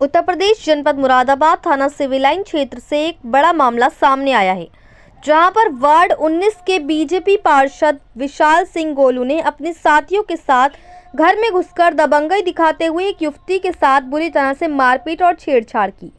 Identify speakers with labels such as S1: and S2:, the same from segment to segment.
S1: उत्तर प्रदेश जनपद मुरादाबाद थाना civil line क्षेत्र से एक बड़ा मामला सामने आया है, जहां पर वार्ड 19 के बीजेपी पार्षद विशाल सिंह गोलू ने अपने साथियों के साथ घर में घुसकर दबंगई दिखाते हुए एक युवती के साथ बुरी तरह से मारपीट और छेड़छाड़ की।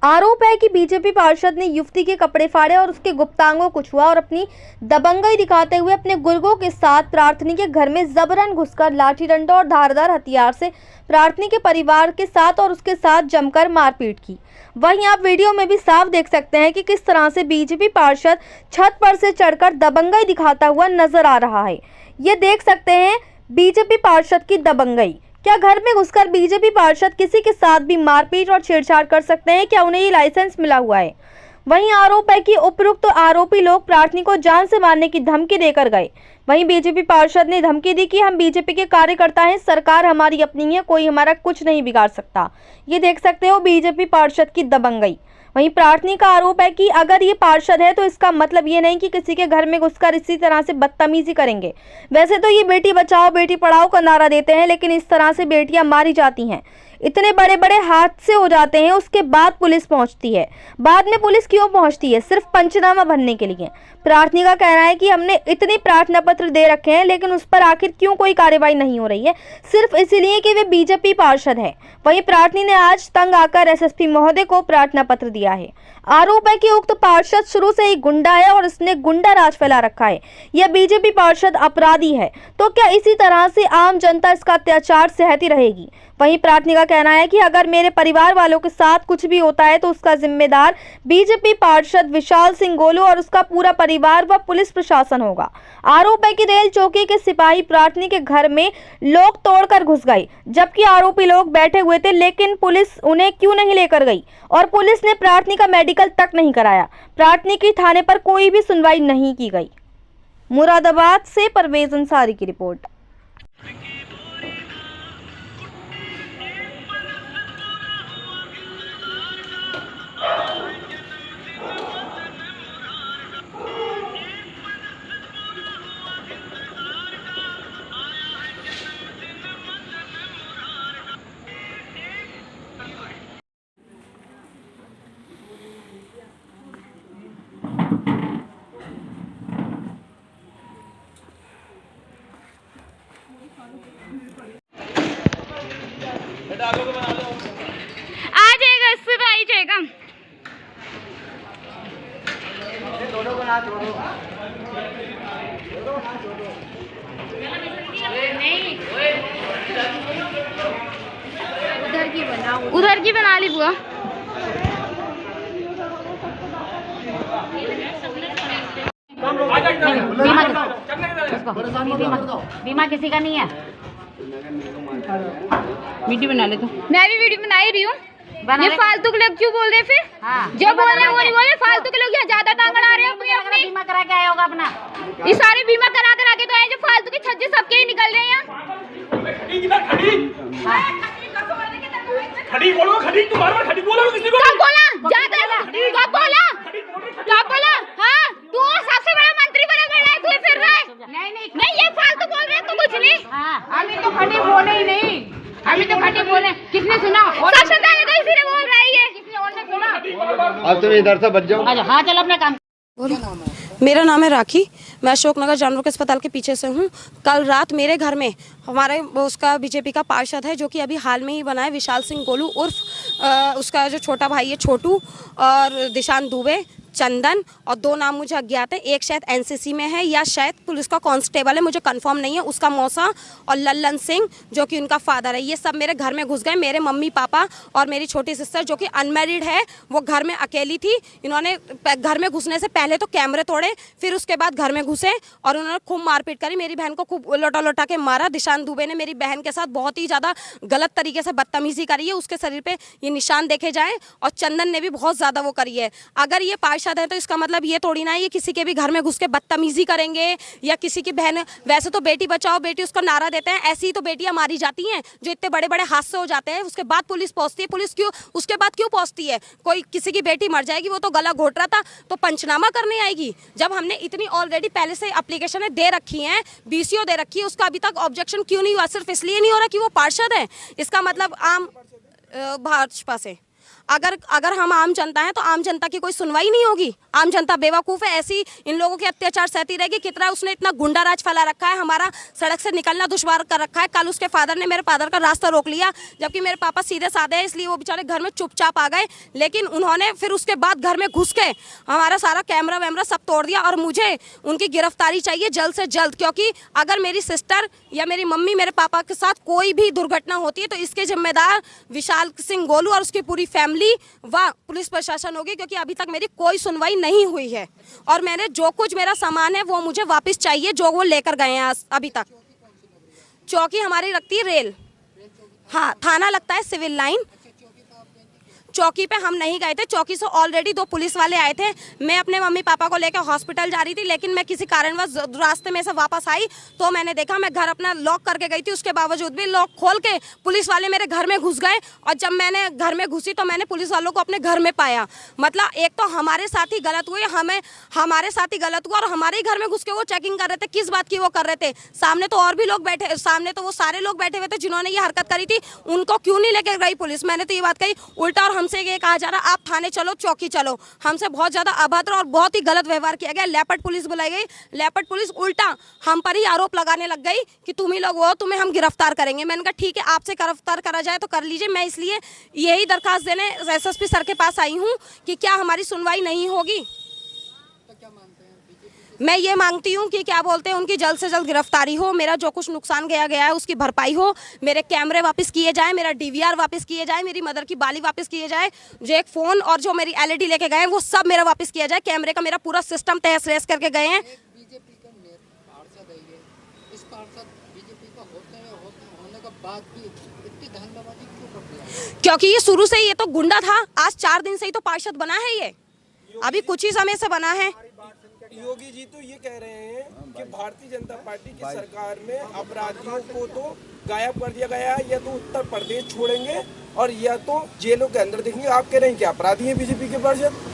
S1: आरोप है कि बीजेपी पार्षद ने युवती के कपड़े फाड़े और उसके गुप्तांगों को छुआ और अपनी दबंगई दिखाते हुए अपने गुर्गों के साथ प्रार्थनी के घर में जबरन घुसकर लाठी डंडा और धारदार हथियार से प्रार्थनी के परिवार के साथ और उसके साथ जमकर मारपीट की। वहीं आप वीडियो में भी साफ देख सकते हैं कि किस तरह से बीजेपी पार्षद छत पर से चढ़कर दबंगई दिखाता हुआ नजर आ रहा है। ये देख सकते हैं बीजेपी पार्षद की दबंगई। क्या घर में घुसकर बीजेपी पार्षद किसी के साथ भी मारपीट और छेड़छाड़ कर सकते हैं? क्या उन्हें ये लाइसेंस मिला हुआ है? वहीं आरोप है कि उपरोक्त आरोपी लोग प्रार्थनी को जान से मारने की धमकी देकर गए। वहीं बीजेपी पार्षद ने धमकी दी कि हम बीजेपी के कार्यकर्ता हैं, सरकार हमारी अपनी है, कोई हमारा कुछ नहीं बिगाड़ सकता। ये देख सकते हो बीजेपी पार्षद की दबंगई। वहीं प्रार्थनी का आरोप है कि अगर ये पार्षद है तो इसका मतलब ये नहीं कि किसी के घर में घुसकर इसी तरह से बदतमीजी करेंगे। वैसे तो ये बेटी बचाओ बेटी पढ़ाओ का नारा देते हैं, लेकिन इस तरह से बेटियां मारी जाती हैं, इतने बड़े बड़े हादसे हो जाते हैं, उसके बाद पुलिस पहुंचती है। बाद में पुलिस क्यों पहुंचती है? सिर्फ पंचनामा भरने के लिए। प्रार्थनी का कहना है कि हमने इतने प्रार्थना पत्र दे रखे हैं, लेकिन उस पर आखिर क्यों कोई कार्रवाई नहीं हो रही है? सिर्फ इसलिए कि वे बीजेपी पार्षद है। वहीं प्रार्थनी ने आज तंग आकर एसएसपी महोदय को प्रार्थना पत्र दिया है। आरोप है कि उक्त पार्षद शुरू से ही गुंडा है और उसने गुंडा राज फैला रखा है। यह बीजेपी पार्षद अपराधी है, तो क्या इसी तरह से आम जनता इसका अत्याचार सहती रहेगी? वहीं प्रार्थनी का कहना है कि अगर मेरे परिवार वालों के साथ कुछ भी होता है तो उसका जिम्मेदार बीजेपी पार्षद विशाल सिंह गोलू और उसका पूरा परिवार व पुलिस प्रशासन होगा। आरोप है कि रेल चौकी के सिपाही प्रार्थनी के घर में लोग तोड़कर घुस गए, जबकि आरोपी लोग बैठे हुए थे, लेकिन पुलिस उन्हें क्यों नहीं लेकर गई और पुलिस ने प्रार्थनी का मेडिकल तक नहीं कराया। प्रार्थनी की थाने पर कोई भी सुनवाई नहीं की गई। मुरादाबाद से परवेज अंसारी की रिपोर्ट।
S2: आ जाएगा, इससे तो आ ही जाएगा। उधर की बना ली बुआ।
S3: बीमा किसी का नहीं है। वीडियो बना ले तू।
S2: मैं भी वीडियो बना ही रही हूँ। ये फालतू के लोग क्यों बोल रहे हैं फिर?
S3: हाँ,
S2: जो बोल रहे हैं वो नहीं बोल रहे। फालतू के लोग यहाँ ज्यादा टांग अड़ा रहे हैं अपनी।
S3: बीमा करा के आया होगा अपना।
S2: ये सारे बीमा करा के तो आए, जो फालतू के छज्जे सबके ही निकल रहे हैं यहाँ।
S4: खड़ी बोलो, खड़ी तू बार-बार खड़ी बोलो किसी को।
S2: कब बोला? ज्यादा कब बोला? कब बोला? हाँ, तू सबसे बड़ा मंत्री बना है, तू फिर रहा है। नहीं ये फालतू बोल रहे हैं, तू कुछ नहीं।
S3: अभी तो खड़ी बोले ही नहीं। अभी तो खड़ी बोले, किसने सुना?
S2: सबसे पहले तो इसी ने बोल रहा है ये।
S3: किसने और ने सुना?
S5: अब तुम इधर से बच जाओ।
S3: हाँ चल अपने काम।
S6: मेरा नाम है राखी, मैं अशोकनगर जानवर के अस्पताल के पीछे से हूँ। कल रात मेरे घर में हमारे उसका बीजेपी का पार्षद है, जो कि अभी हाल में ही बना है, विशाल सिंह गोलू उर्फ उसका जो छोटा भाई है छोटू और दिशान दुबे, चंदन और दो नाम मुझे अज्ञात है। एक शायद एनसीसी में है या शायद पुलिस का कांस्टेबल है, मुझे कंफर्म नहीं है। उसका मौसा और लल्लन सिंह जो कि उनका फादर है, ये सब मेरे घर में घुस गए। मेरे मम्मी पापा और मेरी छोटी सिस्टर जो कि अनमैरिड है, वो घर में अकेली थी। इन्होंने घर में घुसने से पहले तो कैमरे तोड़े, फिर उसके बाद घर में घुसे और उन्होंने खूब मारपीट करी। मेरी बहन को खूब लोटा के मारा। दिशान दुबे ने मेरी बहन के साथ बहुत ही ज़्यादा गलत तरीके से बदतमीजी करी है। उसके शरीर पे ये निशान देखे जाएं और चंदन ने भी बहुत ज़्यादा वो करी है। अगर ये पार्षद है तो इसका मतलब ये थोड़ी ना है ये किसी के भी घर में घुस के बदतमीजी करेंगे या किसी की बहन। वैसे तो बेटी बचाओ बेटी उसका नारा देते हैं, ऐसी ही तो बेटियां मारी जाती हैं जो इतने बड़े बड़े हादसे हो जाते हैं। उसके बाद पुलिस पहुंचती है। पुलिस क्यों उसके बाद क्यों पहुंचती है? कोई किसी की बेटी मर जाएगी, वो तो गला घोट रहा था तो पंचनामा करने आएगी। जब हमने इतनी ऑलरेडी पहले से एप्लीकेशन दे रखी हैं, बीसीओ दे रखी है, उसका अभी तक ऑब्जेक्शन क्यों नहीं हुआ? सिर्फ इसलिए नहीं हो रहा कि वो पार्षद है। इसका मतलब आम भाजपा से। अगर हम आम जनता हैं तो आम जनता की कोई सुनवाई नहीं होगी। आम जनता बेवकूफ़ है, ऐसी इन लोगों के अत्याचार सहती रहेगी। कितना उसने इतना गुंडा राज फैला रखा है, हमारा सड़क से निकलना दुश्वार कर रखा है। कल उसके फादर ने मेरे फादर का रास्ता रोक लिया, जबकि मेरे पापा सीधे साधे हैं, इसलिए वो बेचारे घर में चुपचाप आ गए। लेकिन उन्होंने फिर उसके बाद घर में घुस के हमारा सारा कैमरा वैमरा सब तोड़ दिया। और मुझे उनकी गिरफ्तारी चाहिए जल्द से जल्द, क्योंकि अगर मेरी सिस्टर या मेरी मम्मी मेरे पापा के साथ कोई भी दुर्घटना होती है तो इसके जिम्मेदार विशाल सिंह गोलू और उसकी पूरी फैमिली व पुलिस प्रशासन होगी, क्योंकि अभी तक मेरी कोई सुनवाई नहीं हुई है। और मैंने जो कुछ मेरा सामान है वो मुझे वापस चाहिए, जो वो लेकर गए हैं अभी तक। चौकी हमारी लगती है रेल, हाँ, थाना लगता है सिविल लाइन। चौकी पे हम नहीं गए थे, चौकी से ऑलरेडी 2 पुलिस वाले आए थे। मैं अपने मम्मी पापा को लेकर हॉस्पिटल जा रही थी, लेकिन मैं किसी कारणवश रास्ते में से वापस आई तो मैंने देखा, मैं घर अपना लॉक करके गई थी, उसके बावजूद भी लॉक खोल के पुलिस वाले मेरे घर में घुस गए। और जब मैंने घर में घुसी तो मैंने पुलिस वालों को अपने घर में पाया। मतलब एक तो हमारे साथ ही गलत हुई, हमारे साथ ही गलत हुआ और हमारे ही घर में घुस के वो चेकिंग कर रहे थे। किस बात की वो कर रहे थे? सामने तो और भी लोग बैठे, सामने तो वो सारे लोग बैठे हुए थे जिन्होंने ये हरकत करी थी, उनको क्यों नहीं लेके गई पुलिस? मैंने तो ये बात कही। उल्टा और हमसे ये कहा जा रहा, आप थाने चलो, चौकी चलो। हमसे बहुत ज्यादा अभद्र और बहुत ही गलत व्यवहार किया गया। लेपर्ड पुलिस बुलाई गई, लेपर्ड पुलिस उल्टा हम पर ही आरोप लगाने लग गई कि तुम ही लोग हो, तुम्हें हम गिरफ्तार करेंगे। मैंने कहा ठीक है, आपसे गिरफ्तार करा जाए तो कर लीजिए। मैं इसलिए यही दरखास्त देने एसएसपी सर के पास आई हूँ कि क्या हमारी सुनवाई नहीं होगी। मैं ये मांगती हूँ कि क्या बोलते हैं, उनकी जल्द से जल्द गिरफ्तारी हो, मेरा जो कुछ नुकसान गया है उसकी भरपाई हो, मेरे कैमरे वापस किए जाए, मेरा डीवीआर वापस किए जाए, मेरी मदर की बाली वापस किए जाए, जो एक फ़ोन और जो मेरी एलईडी लेके गए हैं वो सब मेरा वापस किया जाए। कैमरे का मेरा पूरा सिस्टम तहस नहस करके गए हैं। क्योंकि ये शुरू से ही ये तो गुंडा था, आज 4 दिन से ही तो पार्षद बना है, ये अभी कुछ ही समय से बना है।
S5: योगी जी तो ये कह रहे हैं कि भारतीय जनता पार्टी की सरकार में अपराधियों को तो गायब कर दिया गया है, या तो उत्तर प्रदेश छोड़ेंगे और या तो जेलों के अंदर देखेंगे। आप कह रहे हैं कि अपराधी है बीजेपी के पार्षद?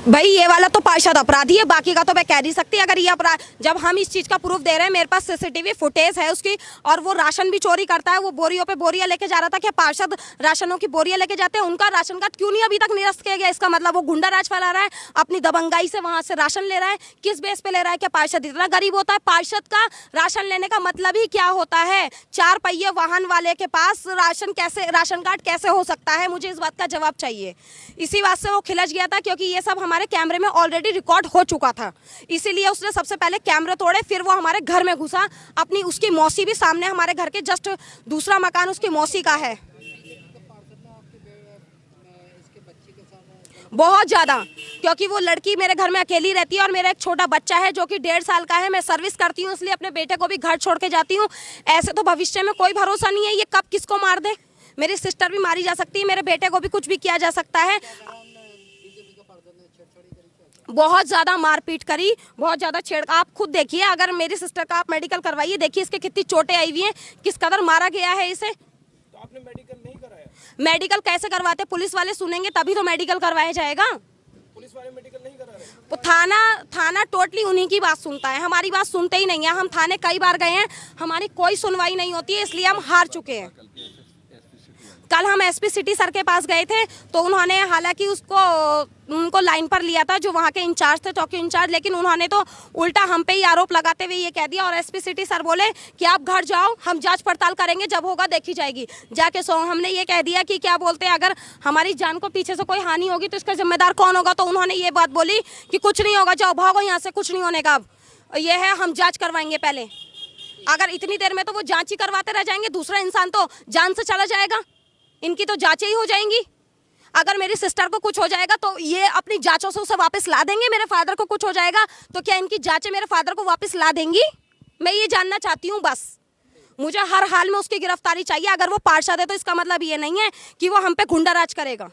S6: भाई ये वाला तो पार्षद अपराधी है, बाकी का तो मैं कह नहीं सकती। अगर ये अपराध, जब हम इस चीज का प्रूफ दे रहे हैं, मेरे पास सीसीटीवी फुटेज है उसकी, और वो राशन भी चोरी करता है, वो बोरियों पे बोरियां लेके जा रहा था। क्या पार्षद राशनों की बोरियां लेके जाते हैं? उनका राशन कार्ड क्यों नहीं अभी तक निरस्त किया गया? इसका मतलब वो गुंडा राज फैला रहा है, अपनी दबंगाई से वहां से राशन ले रहा है। किस बेस पे ले रहा है? क्या पार्षद इतना गरीब होता है? पार्षद का राशन लेने का मतलब ही क्या होता है? 4 पहिए वाहन वाले के पास राशन कार्ड कैसे हो सकता है? मुझे इस बात का जवाब चाहिए। इसी बात से वो खिलच गया था, क्योंकि ये सब हमारे कैमरे में ऑलरेडी रिकॉर्ड हो चुका था, इसीलिए उसने सबसे पहले कैमरे तोड़े, फिर वो हमारे घर में घुसा। अपनी उसकी मौसी भी सामने, हमारे घर के जस्ट दूसरा मकान उसकी मौसी का है। बहुत ज़्यादा, क्योंकि वो लड़की मेरे घर में अकेली रहती है और मेरा एक छोटा बच्चा है जो कि 1.5 साल का है। मैं सर्विस करती हूँ, इसलिए अपने बेटे को भी घर छोड़ के जाती हूँ। ऐसे तो भविष्य में कोई भरोसा नहीं है, ये कब किसको मार दे। मेरी सिस्टर भी मारी जा सकती है, मेरे बेटे को भी कुछ भी किया जा सकता है। बहुत ज़्यादा मारपीट करी, बहुत ज़्यादा छेड़। आप खुद देखिए, अगर मेरी सिस्टर का आप मेडिकल करवाइए, देखिए इसके कितनी चोटें आई हुई हैं, किस कदर मारा गया है इसे।
S5: तो आपने मेडिकल नहीं कराया?
S6: मेडिकल कैसे करवाते? पुलिस वाले सुनेंगे तभी तो मेडिकल करवाया जाएगा।
S5: पुलिस वाले मेडिकल नहीं करा रहे?
S6: तो थाना टोटली उन्हीं की बात सुनता है, हमारी बात सुनते ही नहीं है। हम थाने कई बार गए हैं, हमारी कोई सुनवाई नहीं होती है, इसलिए हम हार चुके हैं। कल हम एसपी सिटी सर के पास गए थे, तो उन्होंने हालांकि उनको लाइन पर लिया था जो वहाँ के इंचार्ज थे, चौकी इंचार्ज, लेकिन उन्होंने तो उल्टा हम पे ही आरोप लगाते हुए ये कह दिया। और एसपी सिटी सर बोले कि आप घर जाओ, हम जांच पड़ताल करेंगे, जब होगा देखी जाएगी। जाके सो हमने ये कह दिया कि क्या बोलते हैं, अगर हमारी जान को पीछे से कोई हानि होगी तो इसका जिम्मेदार कौन होगा? तो उन्होंने ये बात बोली कि कुछ नहीं होगा, जाओ भागो यहाँ से, कुछ नहीं होने का। अब ये है, हम जाँच करवाएंगे पहले। अगर इतनी देर में तो वो जाँच ही करवाते रह जाएंगे, दूसरा इंसान तो जान से चला जाएगा, इनकी तो जांचें ही हो जाएंगी। अगर मेरी सिस्टर को कुछ हो जाएगा तो ये अपनी जांचों से उसे वापस ला देंगे। मेरे फादर को कुछ हो जाएगा तो क्या इनकी जांचें मेरे फादर को वापस ला देंगी? मैं ये जानना चाहती हूँ बस। मुझे हर हाल में उसकी गिरफ्तारी चाहिए। अगर वो पार्षद है तो इसका मतलब ये नहीं है कि वो हम पे गुंडा राज करेगा।